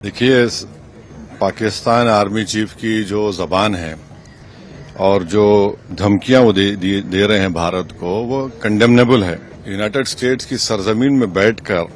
देखिए, Pakistan army chief की जो जबान है और जो धमकियां वो दे रहे हैं भारत को, वो कंडेमनेबल है। यूनाइटेड स्टेट्स की सरजमीन में बैठकर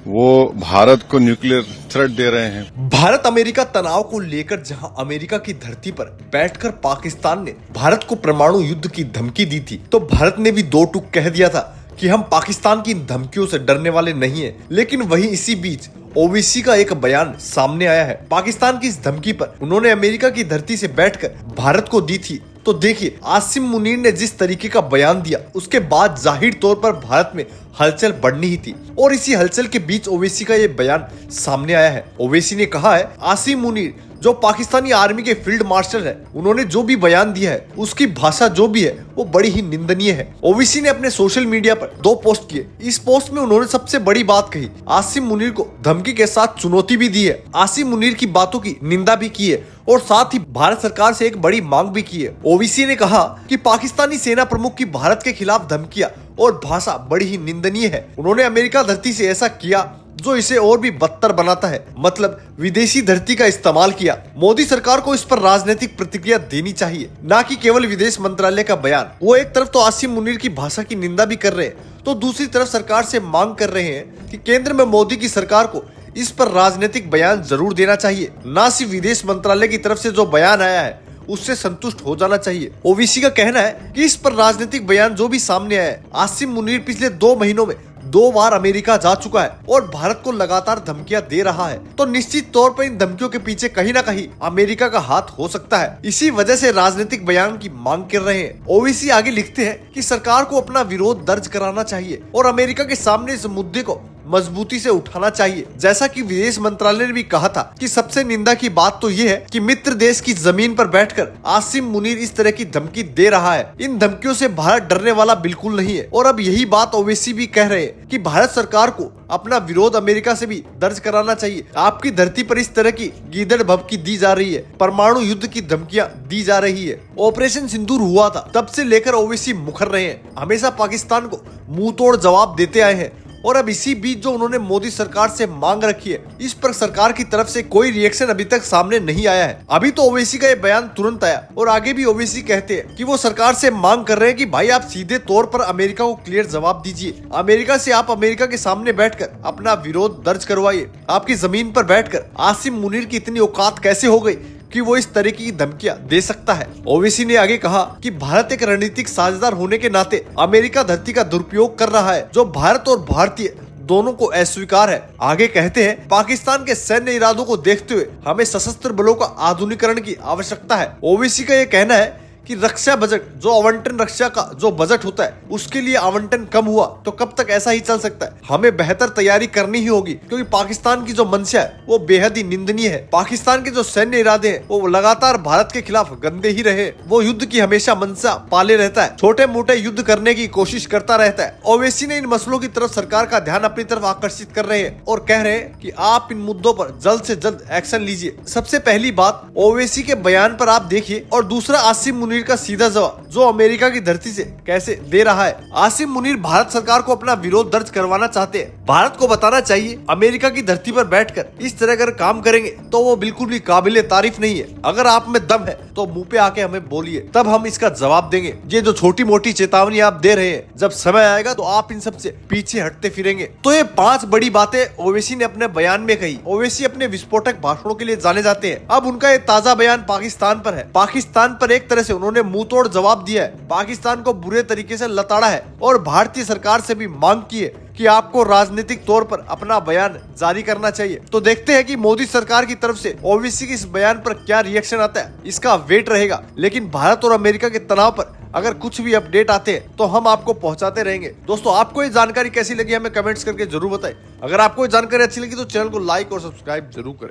वो भारत को न्यूक्लियर थ्रेट दे रहे हैं। भारत अमेरिका तनाव को लेकर जहां अमेरिका की धरती पर बैठकर पाकिस्तान ने भारत को परमाणु युद्ध की धमकी दी थी, तो भारत ने भी दो टूक कह दिया था कि हम पाकिस्तान की धमकियों से डरने वाले नहीं हैं। लेकिन वहीं इसी बीच ओवैसी का एक बयान सामने आया है। पाकिस्तान की इस धमकी पर उन्होंने अमेरिका की धरती से बैठकर भारत को दी थी। तो देखिए, आसिम मुनीर ने जिस तरीके का बयान दिया, उसके बाद जाहिर तौर पर भारत में हलचल बढ़नी ही थी। और इसी हलचल के बीच ओवैसी का ये बयान सामने आया है। ओवैसी ने कहा है, आसिम मुनीर जो पाकिस्तानी आर्मी के फील्ड मार्शल है, उन्होंने जो भी बयान दिया है, उसकी भाषा जो भी है वो बड़ी ही निंदनीय है। ओवैसी ने अपने सोशल मीडिया पर दो पोस्ट किए। इस पोस्ट में उन्होंने सबसे बड़ी बात कही, आसिम मुनीर को धमकी के साथ चुनौती भी दी है, आसिम मुनीर की बातों की निंदा भी की है और साथ ही भारत सरकार से एक बड़ी मांग भी की है। ओवैसी ने कहा कि पाकिस्तानी सेना प्रमुख की भारत के खिलाफ धमकियां और भाषा बड़ी ही निंदनीय है। उन्होंने अमेरिका धरती से ऐसा किया जो इसे और भी बदतर बनाता है, मतलब विदेशी धरती का इस्तेमाल किया। मोदी सरकार को इस पर राजनीतिक प्रतिक्रिया देनी चाहिए, ना कि केवल विदेश मंत्रालय का बयान। वो एक तरफ तो आसिम मुनीर की भाषा की निंदा भी कर रहे हैं, तो दूसरी तरफ सरकार से मांग कर रहे हैं कि केंद्र में मोदी की सरकार को इस पर राजनीतिक बयान जरूर देना चाहिए, ना सिर्फ विदेश मंत्रालय की तरफ से जो बयान आया है उससे संतुष्ट हो जाना चाहिए। ओवैसी का कहना है कि इस पर राजनीतिक बयान जो भी सामने आया है, आसिम मुनीर पिछले 2 महीनों में 2 बार अमेरिका जा चुका है और भारत को लगातार धमकियां दे रहा है, तो निश्चित तौर पर इन धमकियों के पीछे कहीं ना कहीं अमेरिका का हाथ हो सकता है। इसी वजह से राजनीतिक बयान की मांग कर रहे हैं। ओवैसी आगे लिखते हैं कि सरकार को अपना विरोध दर्ज कराना चाहिए और अमेरिका के सामने इस मुद्दे को मजबूती से उठाना चाहिए। जैसा कि विदेश मंत्रालय ने भी कहा था कि सबसे निंदा की बात तो ये है कि मित्र देश की जमीन पर बैठकर आसिम मुनीर इस तरह की धमकी दे रहा है। इन धमकियों से भारत डरने वाला बिल्कुल नहीं है। और अब यही बात ओवैसी भी कह रहे हैं कि भारत सरकार को अपना विरोध अमेरिका से भी दर्ज कराना चाहिए। आपकी धरती पर इस तरह की गीदड़ भभकी दी जा रही है, परमाणु युद्ध की धमकियां दी जा रही है। ऑपरेशन सिंदूर हुआ था, तब से लेकर ओवैसी मुखर रहे हैं, हमेशा पाकिस्तान को मुंह तोड़ जवाब देते आए हैं। और अब इसी बीच जो उन्होंने मोदी सरकार से मांग रखी है, इस पर सरकार की तरफ से कोई रिएक्शन अभी तक सामने नहीं आया है। अभी तो ओवैसी का ये बयान तुरंत आया और आगे भी ओवैसी कहते हैं कि वो सरकार से मांग कर रहे हैं कि भाई आप सीधे तौर पर अमेरिका को क्लियर जवाब दीजिए। अमेरिका से आप अमेरिका के सामने बैठकर अपना विरोध दर्ज करवाइए। आपकी जमीन पर बैठकर आसिम मुनीर की इतनी औकात कैसे हो गई कि वो इस तरह की धमकियां दे सकता है। ओवैसी ने आगे कहा कि भारत एक रणनीतिक साझेदार होने के नाते अमेरिका धरती का दुरुपयोग कर रहा है, जो भारत और भारतीय दोनों को अस्वीकार है। आगे कहते हैं, पाकिस्तान के सैन्य इरादों को देखते हुए हमें सशस्त्र बलों का आधुनिकीकरण की आवश्यकता है। ओवैसी का यह कहना है कि रक्षा बजट, जो आवंटन रक्षा का जो बजट होता है, उसके लिए आवंटन कम हुआ तो कब तक ऐसा ही चल सकता है। हमें बेहतर तैयारी करनी ही होगी, क्योंकि पाकिस्तान की जो मंशा है वो बेहद ही निंदनीय है। पाकिस्तान के जो सैन्य इरादे हैं वो लगातार भारत के खिलाफ गंदे ही रहे। वो युद्ध की हमेशा मंशा पाले रहता है, छोटे मोटे युद्ध करने की कोशिश करता रहता है। ओवैसी ने इन मसलों की तरफ सरकार का ध्यान अपनी तरफ आकर्षित कर रहे हैं और कह रहे हैं कि आप इन मुद्दों पर जल्द से जल्द एक्शन लीजिए। सबसे पहली बात ओवैसी के बयान पर आप देखिए, और दूसरा आसिम मुनीर का सीधा जवाब जो अमेरिका की धरती से कैसे दे रहा है। आसिम मुनीर भारत सरकार को अपना विरोध दर्ज करवाना चाहते हैं। भारत को बताना चाहिए, अमेरिका की धरती पर बैठकर इस तरह अगर काम करेंगे तो वो बिल्कुल भी काबिले तारीफ नहीं है। अगर आप में दम है तो मुंह पे आके हमें बोलिए, तब हम इसका जवाब देंगे। ये जो छोटी मोटी चेतावनी आप दे रहे हैं, जब समय आएगा तो आप इन सब से पीछे हटते फिरेंगे। तो ये 5 बड़ी बातें ओवैसी ने अपने बयान में कही। ओवैसी अपने विस्फोटक भाषणों के लिए जाने जाते हैं। अब उनका ये ताजा बयान पाकिस्तान पर है। पाकिस्तान पर एक तरह से उन्होंने मुंह तोड़ जवाब दिया है, पाकिस्तान को बुरे तरीके से लताड़ा है और भारतीय सरकार से भी मांग की है कि आपको राजनीतिक तौर पर अपना बयान जारी करना चाहिए। तो देखते हैं कि मोदी सरकार की तरफ से ओवैसी के इस बयान पर क्या रिएक्शन आता है, इसका वेट रहेगा। लेकिन भारत और अमेरिका के तनाव पर अगर कुछ भी अपडेट आते हैं तो हम आपको पहुंचाते रहेंगे। दोस्तों, आपको ये जानकारी कैसी लगी हमें कमेंट्स करके जरूर बताएं। अगर आपको ये जानकारी अच्छी लगी तो चैनल को लाइक और सब्सक्राइब जरूर करें।